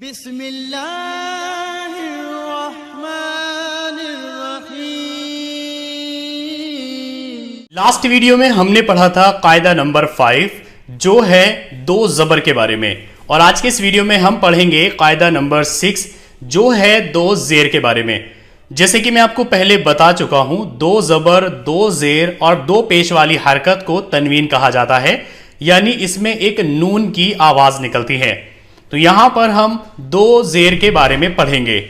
بسم اللہ الرحمن الرحیم۔ لاسٹ ویڈیو میں ہم نے پڑھا تھا قاعدہ نمبر 5 جو ہے دو زبر کے بارے میں، اور آج کے اس ویڈیو میں ہم پڑھیں گے قاعدہ نمبر 6 جو ہے دو زیر کے بارے میں۔ جیسے کہ میں آپ کو پہلے بتا چکا ہوں، دو زبر، دو زیر اور دو پیش والی حرکت کو تنوین کہا جاتا ہے، یعنی اس میں ایک نون کی آواز نکلتی ہے۔ تو یہاں پر ہم دو زیر کے بارے میں پڑھیں گے۔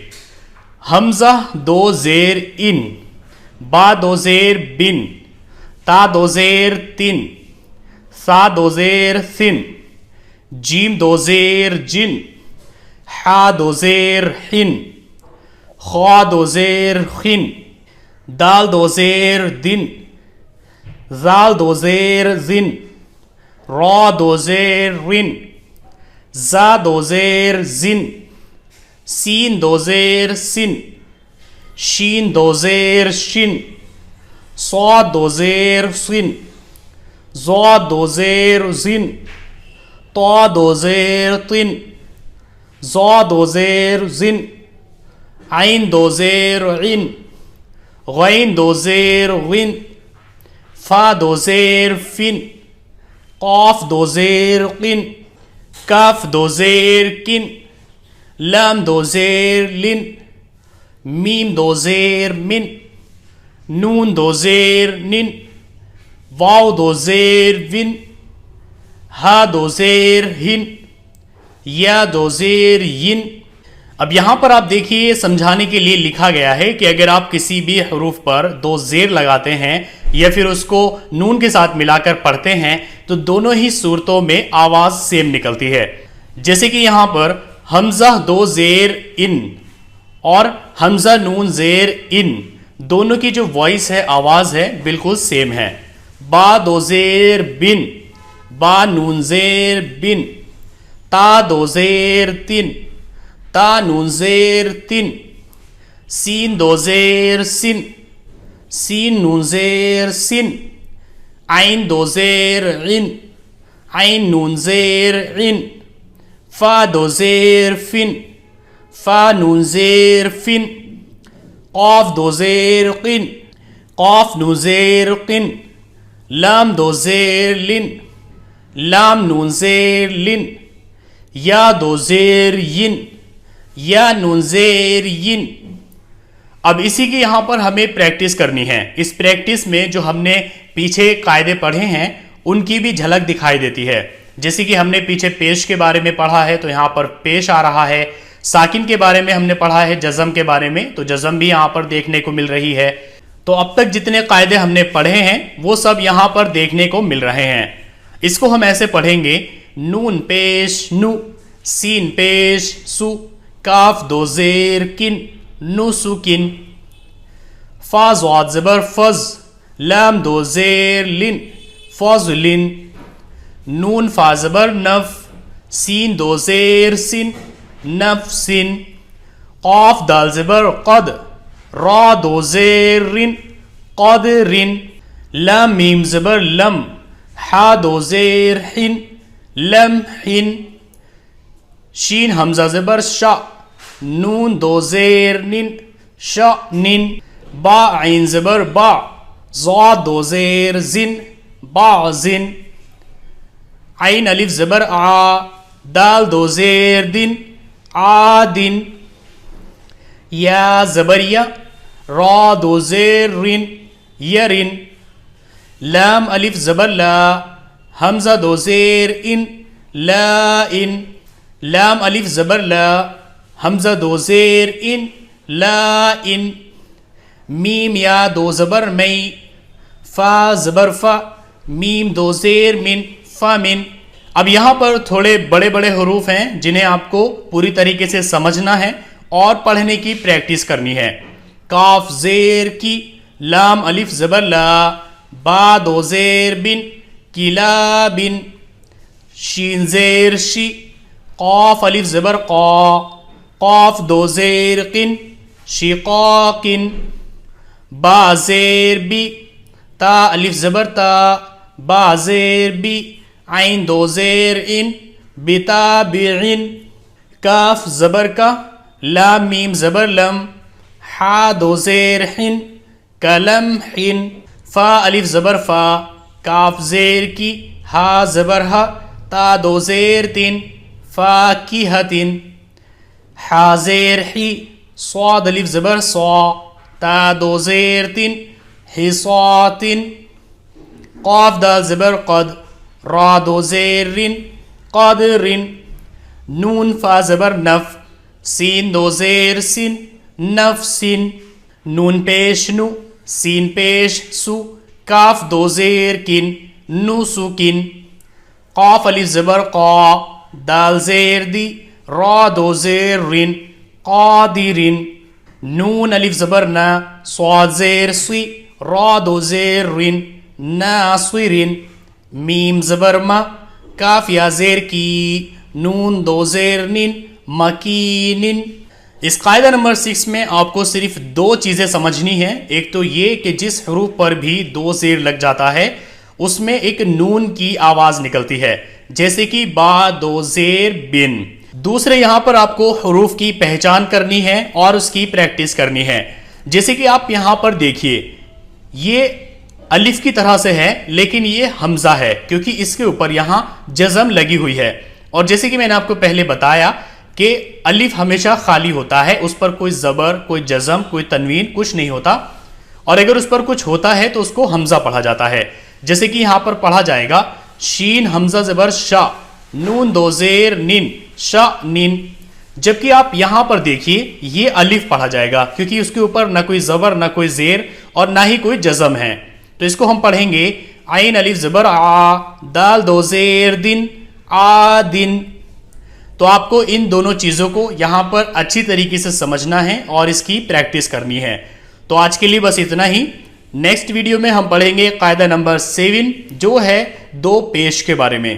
حمزہ دو زیر ان، با دو زیر بن، تا دو زیر تن، سا دو زیر سن، جیم دو زیر جن، حا دو زیر حن، خوا دو زیر خن، دال دو زیر دن، زال دو زیر زن، را دو زیر رن، زا دو زیر زن، سین دو زیر سن، شین دو زیر شن، صاد دو زیر سن، ضاد دو زیر زن، طا دو زیر طن، ظا دو زیر زن، عین دو زیر عن، غین دو زیر غن، فا دو زیر فن، قاف دو زیر قن، کاف دو زیر کن، لام دو زیر لن، میم دو زیر من، نون دو زیر نن، واو دو زیر ون، ہا دو زیر ہن، یا دو زیر ین۔ اب یہاں پر آپ دیکھیے، سمجھانے کے لیے لکھا گیا ہے کہ اگر آپ کسی بھی حروف پر دو زیر لگاتے ہیں یا پھر اس کو نون کے ساتھ ملا کر پڑھتے ہیں تو دونوں ہی صورتوں میں آواز سیم نکلتی ہے۔ جیسے کہ یہاں پر حمزہ دو زیر ان اور حمزہ نون زیر ان، دونوں کی جو وائس ہے، آواز ہے، بالکل سیم ہے۔ با دو زیر بن، با نون زیر بن، تا دو زیر تن، تا نون زیر تن، سین دو زیر سن، سین نون زیر سن، عین دو زیر عن، عین نون زیر عن، فا دو زیر فن، فا نون زیر فن، قاف دو زیر قن، قاف نون زیر قن، لام دو زیر لن، لام نون زیر لن، یا دو زیر ین، یا نون زیر ین۔ اب اسی کی یہاں پر ہمیں پریکٹس کرنی ہے۔ اس پریکٹس میں جو ہم نے پیچھے قاعدے پڑھے ہیں ان کی بھی جھلک دکھائی دیتی ہے۔ جیسے کہ ہم نے پیچھے پیش کے بارے میں پڑھا ہے تو یہاں پر پیش آ رہا ہے، ساکن کے بارے میں ہم نے پڑھا ہے، جزم کے بارے میں تو جزم بھی یہاں پر دیکھنے کو مل رہی ہے۔ تو اب تک جتنے قاعدے ہم نے پڑھے ہیں وہ سب یہاں پر دیکھنے کو مل رہے ہیں۔ اس کو ہم ایسے پڑھیں گے: نون پیش نو، سین پیش سو، کاف دو زیر کن، نو سکن، فا ضاد زبر فز، لام دو زیر لن، فضلن، نون فا زبر نف، سین دو زیر سن، نفسن، قاف دال زبر قد، را دو زیر رن، قدرن، لام میم زبر لم، حا دو زیر حن، لمحن، شین حمزہ زبر شا، نون دو زیر نن، شأنن، با عین زبر با، ضا دو زیر زن، بعضن، عین الف زبر آ، دال دو زیر دن، عادن، یا زبر یا، را دو زیر رن، یرن، لام الف زبر لا، حمزہ دو زیر ان، لا ان، لام الف زبر لا، حمزہ دو زیر ان، لا ان، میم یا دو زبر مئی، فا زبر فا، میم دو زیر من، فمن۔ اب یہاں پر تھوڑے بڑے بڑے حروف ہیں جنہیں آپ کو پوری طریقے سے سمجھنا ہے اور پڑھنے کی پریکٹس کرنی ہے۔ کاف زیر کی، لام الف زبر لا، با دو زیر بن، کلابن، شین زیر شی، قاف الف زبر قا، قاف دو زیر قن، شقاقن، با زیر بی، تا الف زبر تا، با زیر بی، عین دو زیر ان، بتابع، کاف زبر کا، لام میم زبر لم، حا دو زیر حن، کلم حن، فا الف زبر فا، کاف زیر کی، ہا زبر ہا، تا دو زیر تن، فا کی ہتن، حا زیر حی، صاد الف زبر صا، تا دو زیر تن، حصاتن، قاف دال زبر قد، را دو زیر رن، قدرن، نون فا زبر نف، سین دو زیر سن، نفسن، نون پیش نو، سین پیش سو، کاف دو زیر کن، نسکن، قاف الف زبر قا، دال زیر دی، را دو زیر رن، قادرن، نون الف زبر نا، صاد زیر سی، را دو زیر رن، ناصرن، میم زبر ما، کاف یا زیر کی، نون دو زیر نن، مکینن۔ اس قاعدہ نمبر 6 میں آپ کو صرف دو چیزیں سمجھنی ہیں، ایک تو یہ کہ جس حروف پر بھی دو زیر لگ جاتا ہے اس میں ایک نون کی آواز نکلتی ہے، جیسے کہ با دو زیر بن۔ دوسرے یہاں پر آپ کو حروف کی پہچان کرنی ہے اور اس کی پریکٹس کرنی ہے، جیسے کہ آپ یہاں پر دیکھیے یہ الف کی طرح سے ہے لیکن یہ حمزہ ہے کیونکہ اس کے اوپر یہاں جزم لگی ہوئی ہے، اور جیسے کہ میں نے آپ کو پہلے بتایا کہ الف ہمیشہ خالی ہوتا ہے، اس پر کوئی زبر، کوئی جزم، کوئی تنوین کچھ نہیں ہوتا، اور اگر اس پر کچھ ہوتا ہے تو اس کو حمزہ پڑھا جاتا ہے، جیسے کہ یہاں پر پڑھا جائے گا شین حمزہ زبر شا، نون دو زیر نن، شا نن، جبکہ آپ یہاں پر دیکھیے یہ الف پڑھا جائے گا کیونکہ اس کے اوپر نہ کوئی زبر، نہ کوئی زیر اور نہ ہی کوئی جزم ہے، تو اس کو ہم پڑھیں گے عین الف زبر آ، دال دو زیر دن، آدن۔ تو آپ کو ان دونوں چیزوں کو یہاں پر اچھی طریقے سے سمجھنا ہے اور اس کی پریکٹس کرنی ہے۔ تو آج کے لیے بس اتنا ہی، نیکسٹ ویڈیو میں ہم پڑھیں گے قاعدہ نمبر 7 جو ہے دو پیش کے بارے میں۔